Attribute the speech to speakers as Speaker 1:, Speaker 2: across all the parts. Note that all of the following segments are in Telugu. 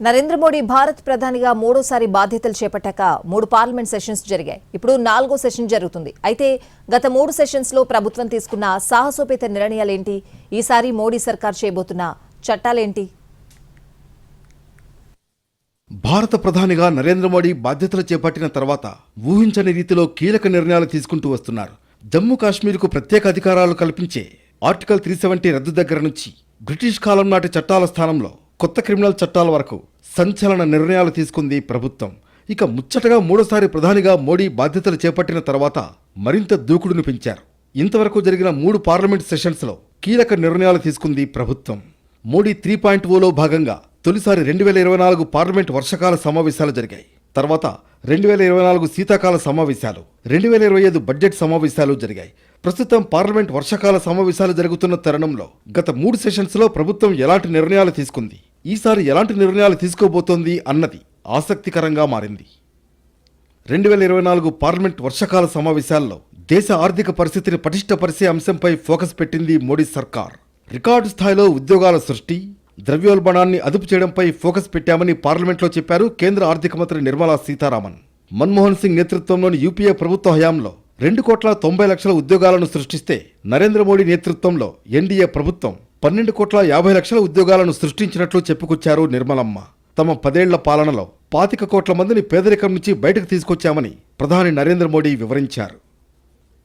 Speaker 1: నరేంద్ర మోడీ భారత్ ప్రధానిగా మూడోసారి బాధ్యతలు చేపట్టాక 3 పార్లమెంట్ సెషన్స్ జరిగాయి. ఇప్పుడు 4వ సెషన్ జరుగుతుంది. అయితే గత 3 సెషన్స్ లో ప్రభుత్వం తీసుకున్న సాహసోపేత నిర్ణయాలేంటి? ఈసారి మోడీ సర్కార్ చేయబోతున్న చట్టాలేంటి?
Speaker 2: భారత ప్రధానిగా నరేంద్ర మోడీ బాధ్యతలు చేపట్టిన తర్వాత ఊహించని రీతిలో కీలక నిర్ణయాలు తీసుకుంటూ వస్తున్నారు. జమ్మూ కాశ్మీర్కు ప్రత్యేక అధికారాలు కల్పించే ఆర్టికల్ 370 రద్దు దగ్గర నుంచి బ్రిటిష్ కాలం నాటి చట్టాల స్థానంలో కొత్త క్రిమినల్ చట్టాల వరకు సంచలన నిర్ణయాలు తీసుకుంది ప్రభుత్వం. ఇక ముచ్చటగా మూడోసారి ప్రధానిగా మోడీ బాధ్యతలు చేపట్టిన తర్వాత మరింత దూకుడును పెంచారు. ఇంతవరకు జరిగిన 3 పార్లమెంట్ సెషన్స్లో కీలక నిర్ణయాలు తీసుకుంది ప్రభుత్వం. మోడీ 3.0లో భాగంగా తొలిసారి 2024 పార్లమెంట్ వర్షకాల సమావేశాలు జరిగాయి. తర్వాత 2024 శీతాకాల సమావేశాలు, 2025 బడ్జెట్ సమావేశాలు జరిగాయి. ప్రస్తుతం పార్లమెంట్ వర్షకాల సమావేశాలు జరుగుతున్న తరుణంలో గత 3 సెషన్స్లో ప్రభుత్వం ఎలాంటి నిర్ణయాలు తీసుకుంది, ఈసారి ఎలాంటి నిర్ణయాలు తీసుకోబోతోంది అన్నది ఆసక్తికరంగా మారింది. 2024 పార్లమెంట్ వర్షకాల సమావేశాల్లో దేశ ఆర్థిక పరిస్థితిని పటిష్టపరిచే అంశంపై ఫోకస్ పెట్టింది మోడీ సర్కార్. రికార్డు స్థాయిలో ఉద్యోగాల సృష్టి, ద్రవ్యోల్బణాన్ని అదుపు చేయడంపై ఫోకస్ పెట్టామని పార్లమెంట్లో చెప్పారు కేంద్ర ఆర్థిక మంత్రి నిర్మలా సీతారామన్. మన్మోహన్ సింగ్ నేతృత్వంలోని యూపీఏ ప్రభుత్వ హయాంలో 2,90,00,000 ఉద్యోగాలను సృష్టిస్తే నరేంద్ర మోడీ నేతృత్వంలో ఎన్డీఏ ప్రభుత్వం 12,50,00,000 ఉద్యోగాలను సృష్టించినట్లు చెప్పుకొచ్చారు నిర్మలమ్మ. తమ 10 ఏళ్ల పాలనలో 25 కోట్ల మందిని పేదరికం నుంచి బయటకు తీసుకొచ్చామని ప్రధాని నరేంద్ర మోడీ వివరించారు.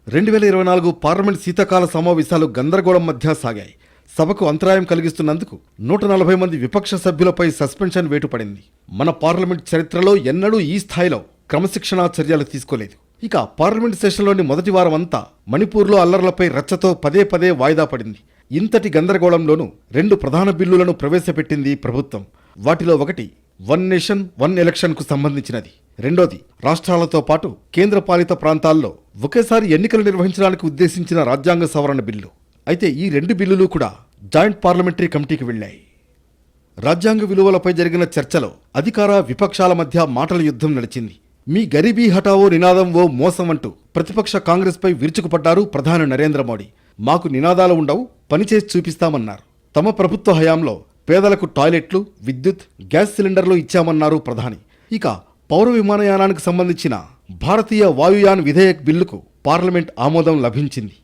Speaker 2: 2024 పార్లమెంట్ శీతాకాల సమావేశాలు గందరగోళం మధ్య సాగాయి. సభకు అంతరాయం కలిగిస్తున్నందుకు 140 మంది విపక్ష సభ్యులపై సస్పెన్షన్ వేటు పడింది. మన పార్లమెంట్ చరిత్రలో ఎన్నడూ ఈ స్థాయిలో క్రమశిక్షణా చర్యలు తీసుకోలేదు. ఇక పార్లమెంట్ సెషన్లోని మొదటి వారం అంతా మణిపూర్లో అల్లర్లపై రచ్చతో పదే వాయిదా పడింది. ఇంతటి గందరగోళంలోనూ 2 ప్రధాన బిల్లులను ప్రవేశపెట్టింది ప్రభుత్వం. వాటిలో ఒకటి వన్ నేషన్ వన్ ఎలక్షన్ కు సంబంధించినది, రెండోది రాష్ట్రాలతో పాటు కేంద్రపాలిత ప్రాంతాల్లో ఒకేసారి ఎన్నికలు నిర్వహించడానికి ఉద్దేశించిన రాజ్యాంగ సవరణ బిల్లు. అయితే ఈ 2 బిల్లులు కూడా జాయింట్ పార్లమెంటరీ కమిటీకి వెళ్లాయి. రాజ్యాంగ విలువలపై జరిగిన చర్చలో అధికార విపక్షాల మధ్య మాటల యుద్ధం నడిచింది. మీ గరీబీ హఠావో నినాదం ఓ మోసం అంటూ ప్రతిపక్ష కాంగ్రెస్పై విరుచుకుపడ్డారు ప్రధాని నరేంద్ర మోడీ. మాకు నినాదాలు ఉండవు, పనిచేసి చూపిస్తామన్నారు. తమ ప్రభుత్వ హయాంలో పేదలకు టాయిలెట్లు, విద్యుత్, గ్యాస్ సిలిండర్లు ఇచ్చామన్నారు ప్రధాని. ఇక పౌర విమానయానానికి సంబంధించిన భారతీయ వాయుయాన్ విధేయక్ బిల్లుకు పార్లమెంట్ ఆమోదం లభించింది.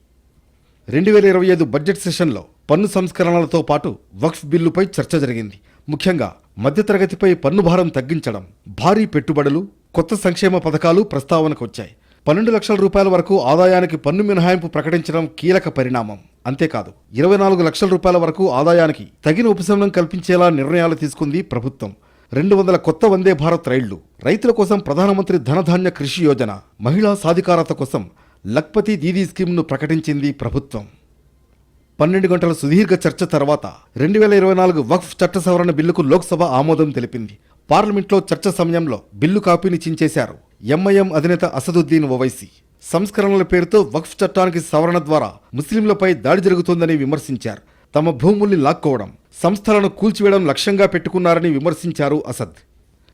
Speaker 2: 2025 బడ్జెట్ సెషన్లో పన్ను సంస్కరణలతో పాటు వక్ఫ్ బిల్లుపై చర్చ జరిగింది. ముఖ్యంగా మధ్యతరగతిపై పన్ను భారం తగ్గించడం, భారీ పెట్టుబడులు, కొత్త సంక్షేమ పథకాలు ప్రస్తావనకు వచ్చాయి. 12 లక్షల రూపాయల వరకు ఆదాయానికి పన్ను మినహాయింపు ప్రకటించడం కీలక పరిణామం. అంతేకాదు 24 లక్షల రూపాయల వరకు ఆదాయానికి తగిన ఉపశమనం కల్పించేలా నిర్ణయాలు తీసుకుంది ప్రభుత్వం. 200 కొత్త వందే భారత్ రైళ్లు, రైతుల కోసం ప్రధానమంత్రి ధనధాన్య కృషి యోజన, మహిళా సాధికారత కోసం లఖ్పతి దీదీ స్కీమ్ను ప్రకటించింది ప్రభుత్వం. 12 గంటల సుదీర్ఘ చర్చ తర్వాత 2024 వక్ఫ్ చట్ట సవరణ బిల్లుకు లోక్సభ ఆమోదం తెలిపింది. పార్లమెంట్లో చర్చ సమయంలో బిల్లు కాపీని చించేశారు ఎంఐఎం అధినేత అసదుద్దీన్ ఓవైసీ. సంస్కరణల పేరుతో వక్ఫ్ చట్టానికి సవరణ ద్వారా ముస్లింలపై దాడి జరుగుతోందని విమర్శించారు. తమ భూముల్ని లాక్కోవడం, సంస్థలను కూల్చివేయడం లక్ష్యంగా పెట్టుకున్నారని విమర్శించారు అసద్.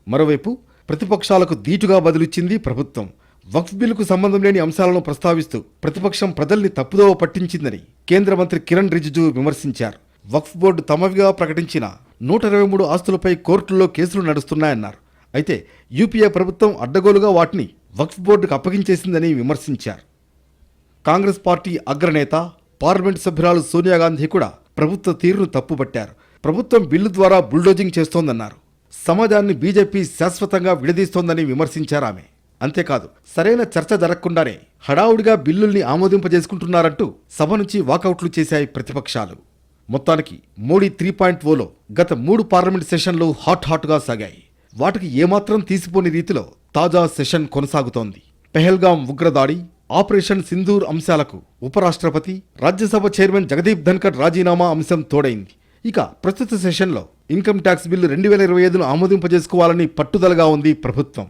Speaker 2: మరోవైపు ప్రతిపక్షాలకు ధీటుగా బదులిచ్చింది ప్రభుత్వం. వక్ఫ్ బిల్లుకు సంబంధం లేని అంశాలను ప్రస్తావిస్తూ ప్రతిపక్షం ప్రజల్ని తప్పుదోవ పట్టించిందని కేంద్ర మంత్రి కిరణ్ రిజిజు విమర్శించారు. వక్ఫ్ బోర్డు తమవిగా ప్రకటించిన 123 ఆస్తులపై కోర్టుల్లో కేసులు నడుస్తున్నాయన్నారు. అయితే యూపీఏ ప్రభుత్వం అడ్డగోలుగా వాటిని వక్ఫ్ బోర్డుకు అప్పగించేసిందని విమర్శించారు. కాంగ్రెస్ పార్టీ అగ్రనేత, పార్లమెంటు సభ్యురాలు సోనియా గాంధీ కూడా ప్రభుత్వ తీరును తప్పుపట్టారు. ప్రభుత్వం బిల్లు ద్వారా బుల్డోజింగ్ చేస్తోందన్నారు. సమాజాన్ని బీజేపీ శాశ్వతంగా విడదీస్తోందని విమర్శించారు ఆమె. అంతేకాదు సరైన చర్చ జరగకుండానే హడావుడిగా బిల్లుల్ని ఆమోదింపజేసుకుంటున్నారంటూ సభ నుంచి వాకౌట్లు చేశాయి ప్రతిపక్షాలు. మొత్తానికి మోడీ 3.0లో గత 3 పార్లమెంట్ సెషన్లు హాట్గా సాగాయి. వాటికి ఏమాత్రం తీసిపోని రీతిలో తాజా సెషన్ కొనసాగుతోంది. పెహల్గాం ఉగ్రదాడి, ఆపరేషన్ సింధూర్ అంశాలకు ఉపరాష్ట్రపతి, రాజ్యసభ చైర్మన్ జగదీప్ ధన్కర్ రాజీనామా అంశం తోడైంది. ఇక ప్రస్తుత సెషన్లో ఇన్కమ్ ట్యాక్స్ బిల్లు 2025ను ఆమోదింపజేసుకోవాలని పట్టుదలగా ఉంది ప్రభుత్వం.